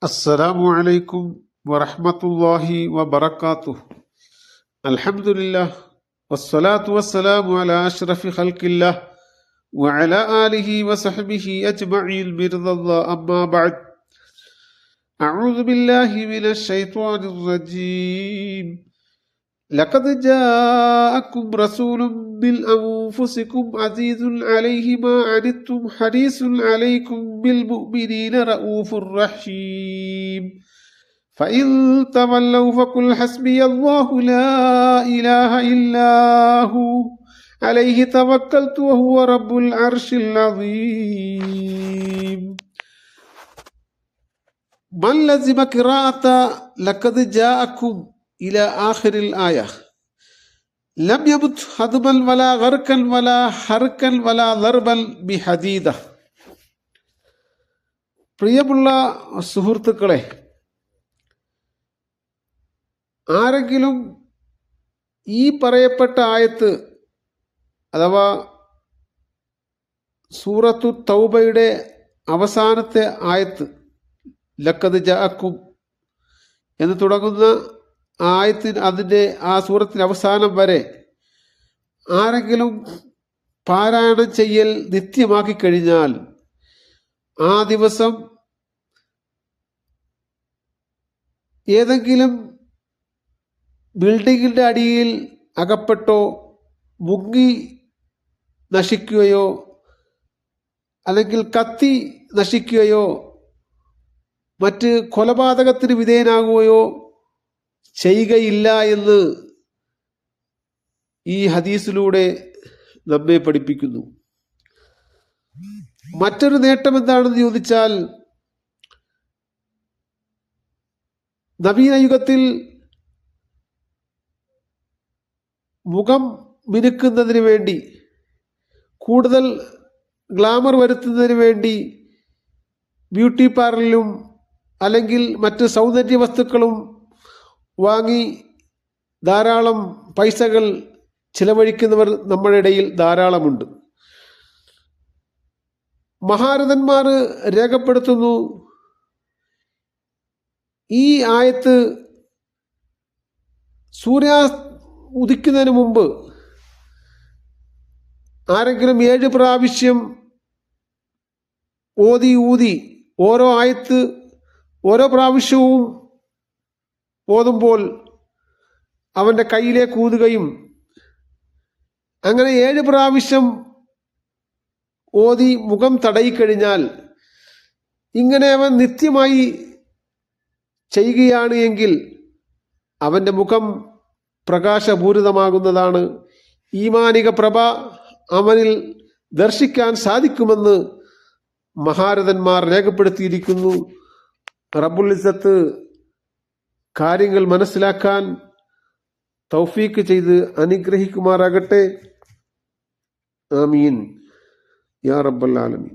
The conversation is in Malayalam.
السلام عليكم ورحمة الله وبركاته. الحمد لله والصلاة والسلام على أشرف خلق الله وعلى آله وصحبه أجمعين برضا الله. أما بعد، أعوذ بالله من الشيطان الرجيم. لقد جاءكم رسول من أنفسكم عزيز عليه ما عنتم حريص عليكم بالمؤمنين رؤوف رحيم. فإن تولوا فقل حسبي الله لا إله إلا هو عليه توكلت وهو رب العرش العظيم. من لزم قراءة لقد جاءكم إلى آخر الآية لم يمت هضما ولا غرقا ولا حركا ولا ضربا بحديدة. പ്രിയമുള്ള സുഹൃത്തുക്കളെ, ആരെങ്കിലും ഈ പറയപ്പെട്ട ആയത്ത് അഥവാ സൂറത്തു തൗബയുടെ അവസാനത്തെ ആയത്ത് ലഖദ് ജാഅക്കും എന്ന് തുടങ്ങുന്ന ആയത്തിന് അതിൻ്റെ ആ സൂറത്തിൻ്റെ അവസാനം വരെ ആരെങ്കിലും പാരായണം ചെയ്യൽ നിത്യമാക്കി കഴിഞ്ഞാൽ ആ ദിവസം ഏതെങ്കിലും ബിൽഡിങ്ങിൻ്റെ അടിയിൽ അകപ്പെട്ടോ മുങ്ങി നശിക്കുകയോ അല്ലെങ്കിൽ കത്തി നശിക്കുകയോ മറ്റ് കൊലപാതകത്തിന് വിധേയനാകുകയോ ചെയ്യുകയില്ല എന്ന് ഈ ഹദീസിലൂടെ നമ്മെ പഠിപ്പിക്കുന്നു. മറ്റൊരു നേട്ടം എന്താണെന്ന് ചോദിച്ചാൽ, നവീന യുഗത്തിൽ മുഖം മിനുക്കുന്നതിന് വേണ്ടി, കൂടുതൽ ഗ്ലാമർ വരുത്തുന്നതിന് വേണ്ടി ബ്യൂട്ടി പാർലറിലും അല്ലെങ്കിൽ മറ്റ് സൗന്ദര്യ വസ്തുക്കളും വാങ്ങി ധാരാളം പൈസകൾ ചിലവഴിക്കുന്നവർ നമ്മുടെ ഇടയിൽ ധാരാളമുണ്ട്. മഹാരഥന്മാർ രേഖപ്പെടുത്തുന്നു, ഈ ആയത്ത് സൂര്യ ഉദിക്കുന്നതിന് മുമ്പ് ആരെങ്കിലും 7 പ്രാവശ്യം ഊതി ഓരോ ആയത്ത് ഓരോ പ്രാവശ്യവും ഓതുമ്പോൾ അവൻ്റെ കയ്യിലേക്ക് ഊതുകയും അങ്ങനെ 7 പ്രാവശ്യം ഓതി മുഖം തടയിക്കഴിഞ്ഞാൽ ഇങ്ങനെ അവൻ നിത്യമായി ചെയ്യുകയാണ് എങ്കിൽ അവൻ്റെ മുഖം പ്രകാശപൂരിതമാകുന്നതാണ്. ഈമാനിക പ്രഭ അവനിൽ ദർശിക്കാൻ സാധിക്കുമെന്ന് മഹാരഥന്മാർ രേഖപ്പെടുത്തിയിരിക്കുന്നു. റബ്ബുൽ ഇസ്സത്ത് കാര്യങ്ങൾ മനസ്സിലാക്കാൻ തൗഫീക്ക് ചെയ്ത് അനുഗ്രഹിക്കുമാറാകട്ടെ. ആമീൻ യാ റബ്ബൽ ആലമീൻ.